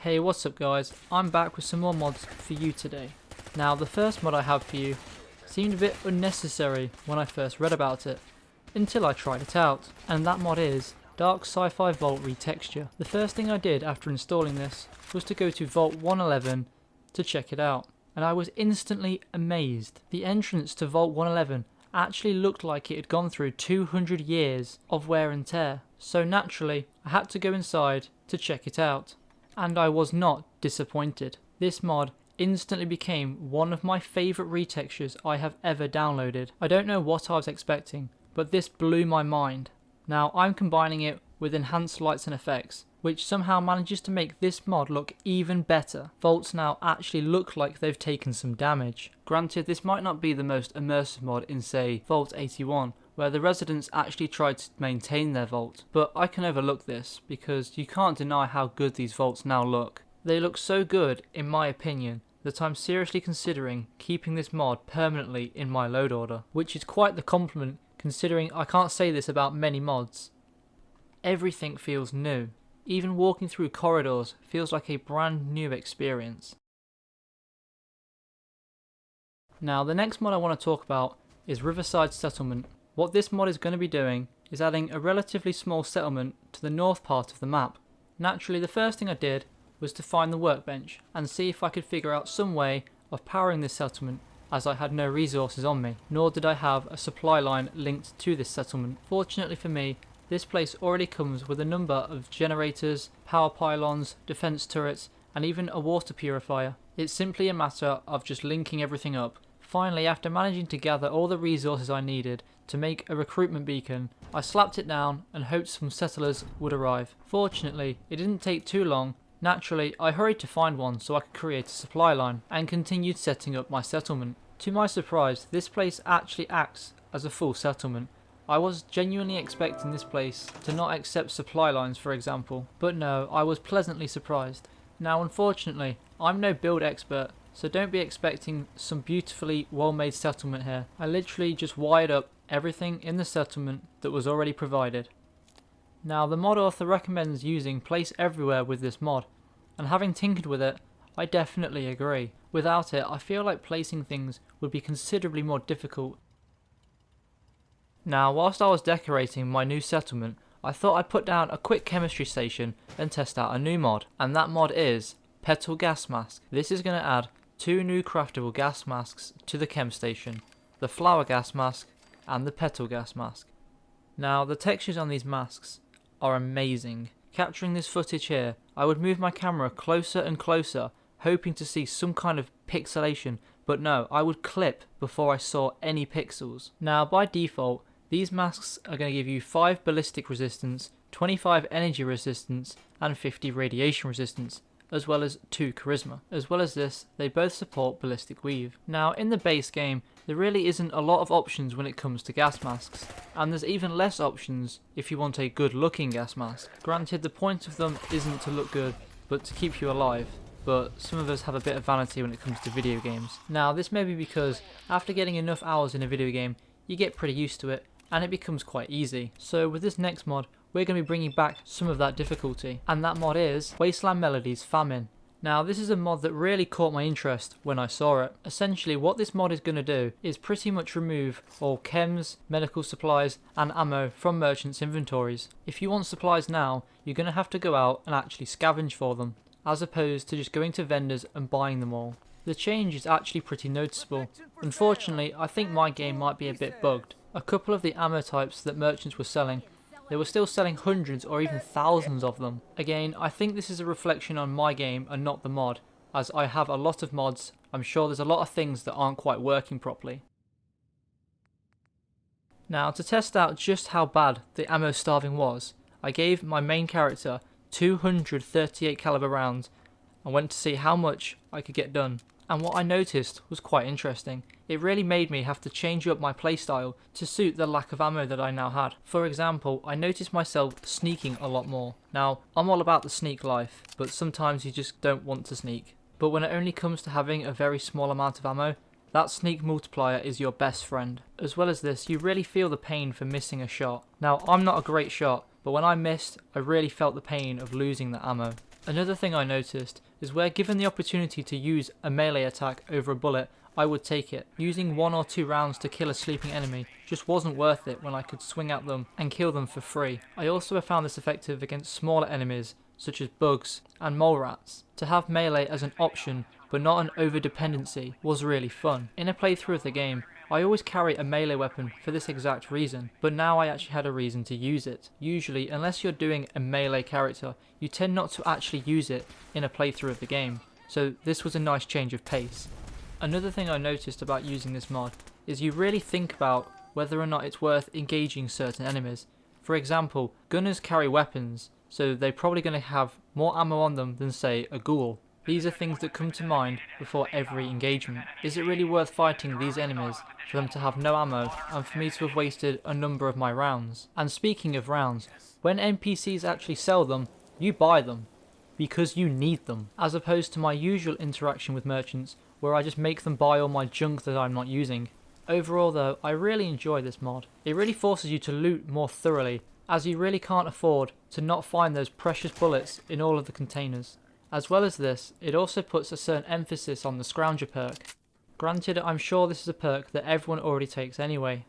Hey, what's up guys, I'm back with some more mods for you today. Now the first mod I have for you seemed a bit unnecessary when I first read about it, until I tried it out, and that mod is Dark Sci-Fi Vault Retexture. The first thing I did after installing this was to go to Vault 111 to check it out, and I was instantly amazed. The entrance to Vault 111 actually looked like it had gone through 200 years of wear and tear, so naturally I had to go inside to check it out. And I was not disappointed. This mod instantly became one of my favourite retextures I have ever downloaded. I don't know what I was expecting, but this blew my mind. Now I'm combining it with enhanced lights and effects, which somehow manages to make this mod look even better. Vaults now actually look like they've taken some damage. Granted, this might not be the most immersive mod in, say, Vault 81, where the residents actually tried to maintain their vault, but I can overlook this because you can't deny how good these vaults now look. They look so good, in my opinion, that I'm seriously considering keeping this mod permanently in my load order, which is quite the compliment considering I can't say this about many mods. Everything feels new. Even walking through corridors feels like a brand new experience. Now the next mod I want to talk about is Riverside Settlement. What this mod is going to be doing is adding a relatively small settlement to the north part of the map. Naturally, the first thing I did was to find the workbench and see if I could figure out some way of powering this settlement, as I had no resources on me, nor did I have a supply line linked to this settlement. Fortunately for me, this place already comes with a number of generators, power pylons, defense turrets, and even a water purifier. It's simply a matter of just linking everything up. Finally, after managing to gather all the resources I needed to make a recruitment beacon, I slapped it down and hoped some settlers would arrive. Fortunately, it didn't take too long. Naturally, I hurried to find one so I could create a supply line and continued setting up my settlement. To my surprise, this place actually acts as a full settlement. I was genuinely expecting this place to not accept supply lines, for example, but no, I was pleasantly surprised. Now unfortunately, I'm no build expert, so don't be expecting some beautifully well-made settlement here. I literally just wired up everything in the settlement that was already provided. Now the mod author recommends using place everywhere with this mod, and having tinkered with it, I definitely agree. Without it, I feel like placing things would be considerably more difficult. Now whilst I was decorating my new settlement, I thought I'd put down a quick chemistry station and test out a new mod, and that mod is Petal Gasmask. This is going to add 2 new craftable gas masks to the chem station, the flower gas mask and the petal gas mask. Now the textures on these masks are amazing. Capturing this footage here, I would move my camera closer and closer, hoping to see some kind of pixelation, but no, I would clip before I saw any pixels. Now by default, these masks are going to give you 5 ballistic resistance, 25 energy resistance and 50 radiation resistance, as well as 2 charisma. As well as this, they both support ballistic weave. Now in the base game, there really isn't a lot of options when it comes to gas masks, and there's even less options if you want a good looking gas mask. Granted, the point of them isn't to look good, but to keep you alive, but some of us have a bit of vanity when it comes to video games. Now this may be because after getting enough hours in a video game, you get pretty used to it, and it becomes quite easy. So with this next mod, we're going to be bringing back some of that difficulty, and that mod is Wasteland Melodies FAMINE. Now this is a mod that really caught my interest when I saw it. Essentially what this mod is going to do is pretty much remove all chems, medical supplies and ammo from merchants' inventories. If you want supplies now, you're going to have to go out and actually scavenge for them, as opposed to just going to vendors and buying them all. The change is actually pretty noticeable. Unfortunately, I think my game might be a bit bugged. A couple of the ammo types that merchants were selling, they were still selling hundreds or even thousands of them. Again, I think this is a reflection on my game and not the mod, as I have a lot of mods. I'm sure there's a lot of things that aren't quite working properly. Now to test out just how bad the ammo starving was, I gave my main character 238 caliber rounds and went to see how much I could get done. And what I noticed was quite interesting. It really made me have to change up my playstyle to suit the lack of ammo that I now had. For example, I noticed myself sneaking a lot more. Now, I'm all about the sneak life, but sometimes you just don't want to sneak. But when it only comes to having a very small amount of ammo, that sneak multiplier is your best friend. As well as this, you really feel the pain for missing a shot. Now, I'm not a great shot, but when I missed, I really felt the pain of losing the ammo. Another thing I noticed is where given the opportunity to use a melee attack over a bullet, I would take it. Using 1 or 2 rounds to kill a sleeping enemy just wasn't worth it when I could swing at them and kill them for free. I also have found this effective against smaller enemies such as bugs and mole rats. To have melee as an option but not an over-dependency was really fun. In a playthrough of the game, I always carry a melee weapon for this exact reason, but now I actually had a reason to use it. Usually, unless you're doing a melee character, you tend not to actually use it in a playthrough of the game, so this was a nice change of pace. Another thing I noticed about using this mod is you really think about whether or not it's worth engaging certain enemies. For example, gunners carry weapons, so they're probably going to have more ammo on them than say a ghoul. These are things that come to mind before every engagement. Is it really worth fighting these enemies for them to have no ammo and for me to have wasted a number of my rounds? And speaking of rounds, when NPCs actually sell them, you buy them because you need them, as opposed to my usual interaction with merchants where I just make them buy all my junk that I'm not using. Overall though, I really enjoy this mod. It really forces you to loot more thoroughly, as you really can't afford to not find those precious bullets in all of the containers. As well as this, it also puts a certain emphasis on the Scrounger perk. Granted, I'm sure this is a perk that everyone already takes anyway.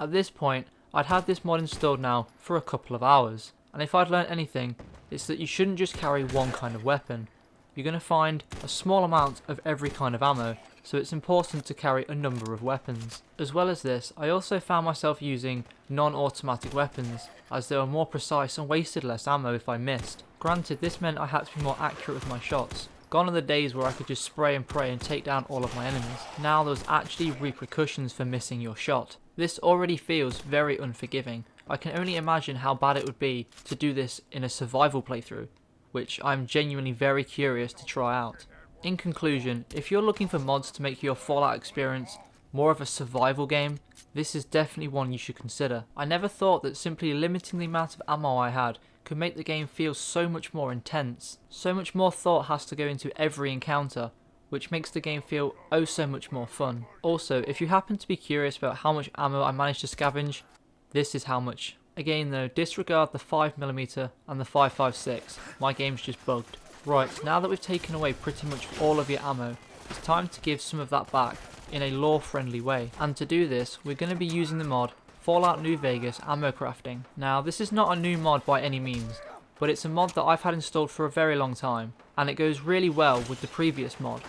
At this point, I'd had this mod installed now for a couple of hours, and if I'd learned anything, it's that you shouldn't just carry one kind of weapon. You're going to find a small amount of every kind of ammo, so it's important to carry a number of weapons. As well as this, I also found myself using non-automatic weapons, as they were more precise and wasted less ammo if I missed. Granted, this meant I had to be more accurate with my shots. Gone are the days where I could just spray and pray and take down all of my enemies. Now there's actually repercussions for missing your shot. This already feels very unforgiving. I can only imagine how bad it would be to do this in a survival playthrough, which I'm genuinely very curious to try out. In conclusion, if you're looking for mods to make your Fallout experience more of a survival game, this is definitely one you should consider. I never thought that simply limiting the amount of ammo I had could make the game feel so much more intense. So much more thought has to go into every encounter, which makes the game feel oh so much more fun. Also, if you happen to be curious about how much ammo I managed to scavenge, this is how much. Again though, disregard the 5mm and the 5.56, my game's just bugged. Right, now that we've taken away pretty much all of your ammo, it's time to give some of that back in a lore-friendly way. And to do this, we're going to be using the mod Fallout New Vegas Ammo Crafting. Now, this is not a new mod by any means, but it's a mod that I've had installed for a very long time, and it goes really well with the previous mod.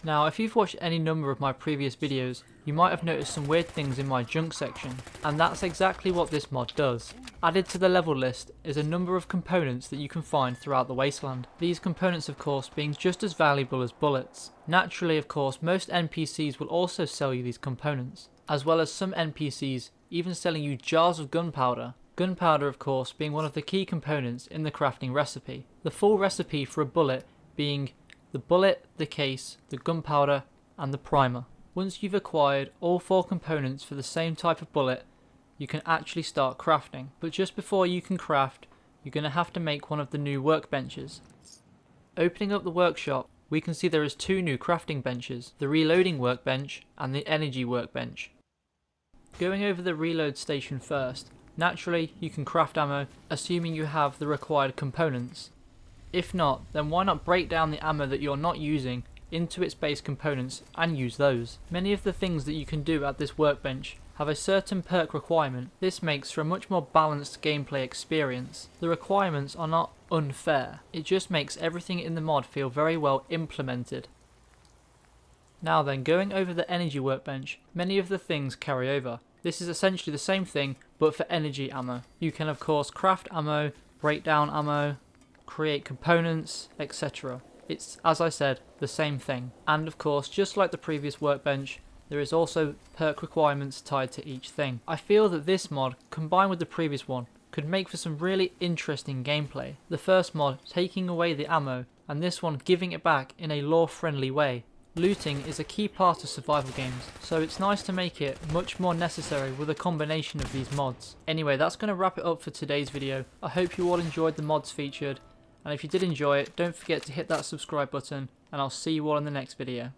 Now, if you've watched any number of my previous videos, you might have noticed some weird things in my junk section, and that's exactly what this mod does. Added to the level list is a number of components that you can find throughout the wasteland. These components of course being just as valuable as bullets. Naturally of course, most NPCs will also sell you these components, as well as some NPCs even selling you jars of gunpowder. Gunpowder of course being one of the key components in the crafting recipe. The full recipe for a bullet being the bullet, the case, the gunpowder and the primer. Once you've acquired all 4 components for the same type of bullet, you can actually start crafting. But just before you can craft, you're going to have to make one of the new workbenches. Opening up the workshop, we can see there is 2 new crafting benches, the reloading workbench and the energy workbench. Going over the reload station first, naturally you can craft ammo assuming you have the required components. If not, then why not break down the ammo that you're not using into its base components and use those. Many of the things that you can do at this workbench have a certain perk requirement. This makes for a much more balanced gameplay experience. The requirements are not unfair, it just makes everything in the mod feel very well implemented. Now then, going over the energy workbench, many of the things carry over. This is essentially the same thing but for energy ammo. You can of course craft ammo, break down ammo, create components, etc. It's, as I said, the same thing. And of course, just like the previous workbench, there is also perk requirements tied to each thing. I feel that this mod, combined with the previous one, could make for some really interesting gameplay. The first mod taking away the ammo, and this one giving it back in a lore-friendly way. Looting is a key part of survival games, so it's nice to make it much more necessary with a combination of these mods. Anyway, that's going to wrap it up for today's video. I hope you all enjoyed the mods featured, and if you did enjoy it, don't forget to hit that subscribe button, and I'll see you all in the next video.